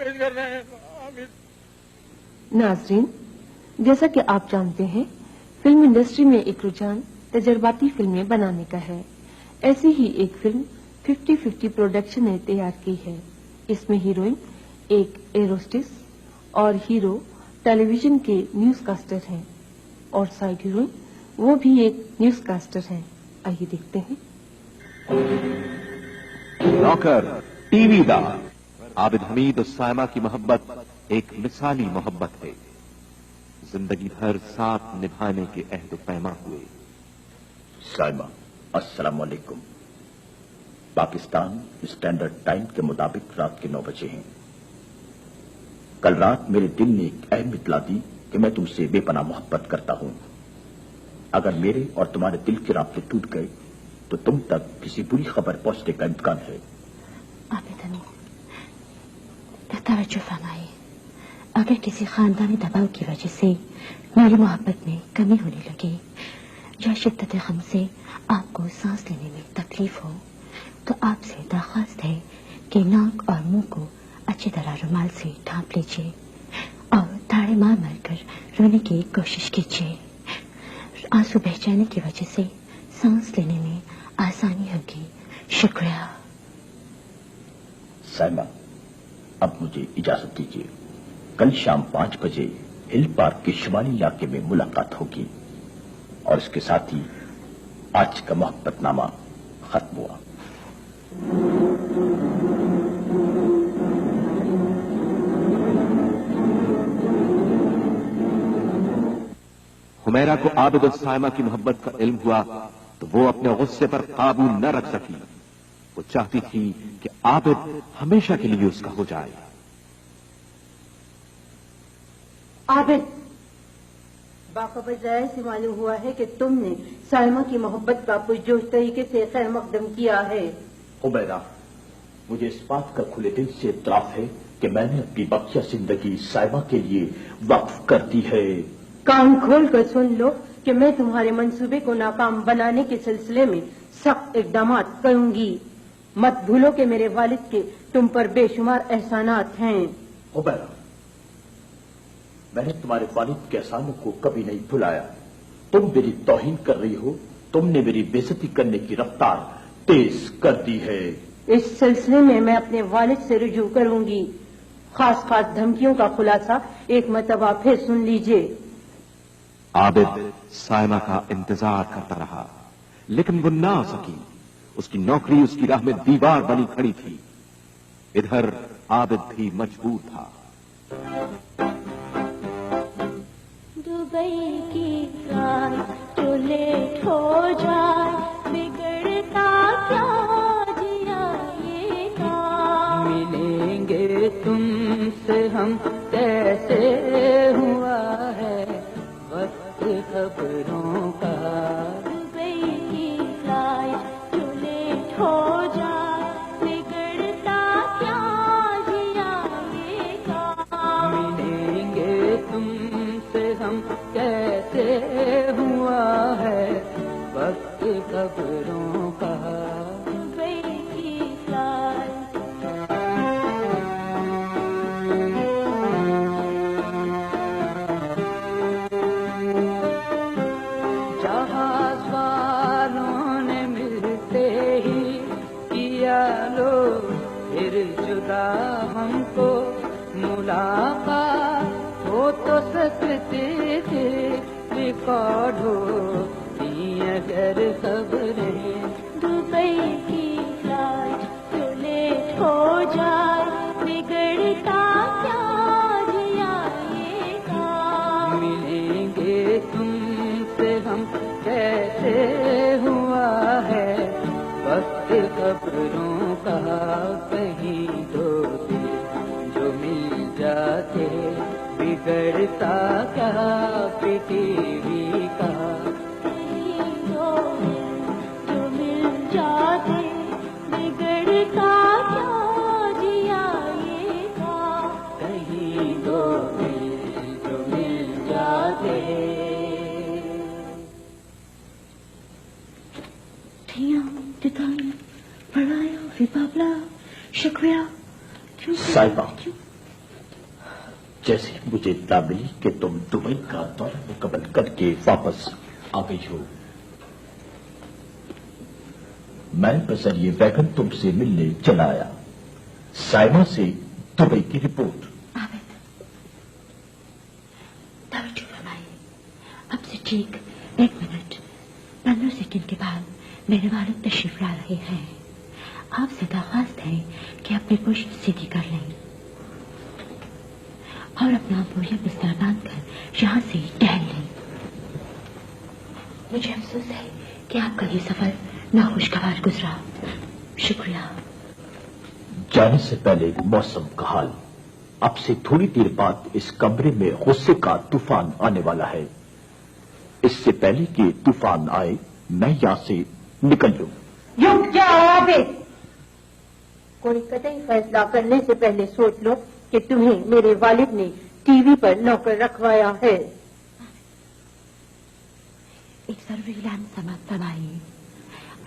पेश कर रहे हैं। नाजरीन, जैसा कि आप जानते हैं, फिल्म इंडस्ट्री में एक रुझान तजर्बाती फिल्में बनाने का है। ऐसी ही एक फिल्म 50-50 प्रोडक्शन ने तैयार की है। इसमें हीरोइन एक एरोस्टेस और हीरो टेलीविजन के न्यूज कास्टर हैं और साइड हीरोइन वो भी एक न्यूज कास्टर हैं। आइए देखते हैं। नौकर टीवीदार आबिद हमीद और सायमा की मोहब्बत एक मिसाली मोहब्बत है। जिंदगी भर साथ निभाने के अहद पैमा हुए। सायमा, अस्सलाम वालेकुम। पाकिस्तान स्टैंडर्ड टाइम के मुताबिक रात के 9 बजे हैं। कल रात मेरे दिल ने एक अहम इत्तला दी कि मैं तुमसे बेपनाह मोहब्बत करता हूं। अगर मेरे और तुम्हारे दिल के राब्ते टूट गए तो तुम तक किसी बुरी खबर पहुंचने का इम्कान है। आबिद हमीद, तवज्जो फरमाइए। अगर किसी खानदानी दबाव की वजह से मेरी मोहब्बत में कमी होने लगे या शिद्दत गम से आपको सांस लेने में तकलीफ हो तो आपसे दरख्वास्त है कि नाक और मुंह को अच्छी तरह रुमाल से ढांप लीजिए और ताड़े मार मार कर रोने की कोशिश कीजिए। आंसू बह जाने की वजह से सांस लेने में आसानी होगी। शुक्रिया। सायमा, अब मुझे इजाजत दीजिए। कल शाम 5 बजे हिल पार्क के शिमाली इलाके में मुलाकात होगी और इसके साथ ही आज का मोहब्बतनामा खत्म हुआ। हुमैरा को आबिद और सायमा की मोहब्बत का इल्म हुआ तो वो अपने गुस्से पर काबू न रख सकी। वो चाहती थी कि आबिद हमेशा के लिए उसका हो जाए। आबिद, बाखबर ज़ाहिर से मालूम हुआ है कि तुमने सायमा की मोहब्बत का पुरजोश तरीके से खैर मकदम किया है। हुमैरा, मुझे इस बात का खुले दिल से इतराफ है कि मैंने अपनी बकिया जिंदगी सायमा के लिए वक्फ कर दी है। कान खोल कर सुन लो कि मैं तुम्हारे मंसूबे को नाकाम बनाने के सिलसिले में सख्त इकदाम करूंगी। मत भूलो कि मेरे वालिद के तुम पर बेशुमार एहसानात हैं। हुमैरा, मैंने तुम्हारे वालिद के एहसानों को कभी नहीं भुलाया। तुम मेरी तौहीन कर रही हो। तुमने मेरी बेइज्जती करने की रफ्तार तेज कर दी है। इस सिलसिले में मैं अपने वालिद से रुजू करूंगी। खास खास धमकियों का खुलासा एक मरतबा फिर सुन लीजिए। आबिद सायमा का इंतजार करता रहा लेकिन वो ना आ सकी। उसकी नौकरी उसकी राह में दीवार बनी खड़ी थी। इधर आबिद भी मजबूर था। दुबई की फ्लाइट तो लेट हो जाए, बिगड़ता क्या जिया ये काम। मिलेंगे तुमसे हम कैसे हुआ है वक्त खबरों का। दुबई की फ्लाइट तो लेट हो जाए, बिगड़ता क्या जिया ये काम। मिलेंगे तुमसे हम कैसे हुआ है वक्त खबरों का। दुबई की फ्लाइट जहाज वालों ने मिलते ही किया लो फिर जुदा हमको। मुलाकात हो तो सकते थे रिकॉर्ड होती अगर खबरें। दुबई की फ्लाइट तो लेट हो जाए, बिगड़ता क्या जिया ये काम। मिलेंगे तुमसे हम कैसे हुआ है वक्त खबरों का। कहीं दो दिल जो मिल जाते बिगड़ता क्या पृथ्वी का। कहीं दो दिल जो मिल जाते, बिगड़ता क्या जिया ये काम। कहीं दो दिल जो मिल जाते। पढ़ाया, रिपब्ला, शुक्रिया। साहिबा, जैसे मुझे इत्तला मिली कि तुम दुबई का दौरा मुकम्मल करके वापस आ गई हो, मैं बजरिए वैगन तुमसे मिलने चला आया। साइमा से दुबई की रिपोर्ट। आबिद, तवज्जो फरमाइए। अब से ठीक 1 मिनट 15 सेकंड के बाद मेरे वालिद तशरीफ ला रहे हैं। आपसे दरख्वास्त है कि अपनी कोशिश सीधी कर लें और अपना बोरिया बिस्तर बांध कर यहाँ से टहल लें। मुझे अफसोस है कि आपका ये सफर नाखुशगवार गुजरा। शुक्रिया। जाने से पहले मौसम का हाल। अब से थोड़ी देर बाद इस कमरे में गुस्से का तूफान आने वाला है। इससे पहले कि तूफान आए मैं यहाँ से निकल लूं। रुक जाओ आबिद। कोई कतई फैसला करने से पहले सोच लो कि तुम्हें मेरे वालिद ने टीवी पर नौकर रखवाया है। एक जरूरी ऐलान समाप्त फरमाइए।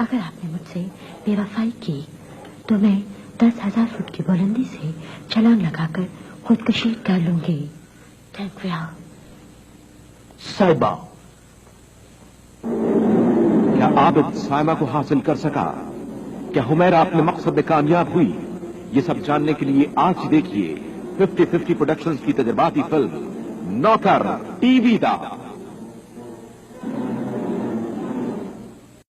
अगर आपने मुझसे बेवफाई की तो मैं 10,000 फुट की बुलंदी से छलांग लगाकर खुदकुशी कर लूंगी। Thank you. साहिबा, क्या आबिद साइमा को हासिल कर सका? क्या हुमैरा अपने मकसद में कामयाब हुई? ये सब जानने के लिए आज ही देखिए 50-50 प्रोडक्शंस की तजर्बाती फिल्म नौकर टीवी दा।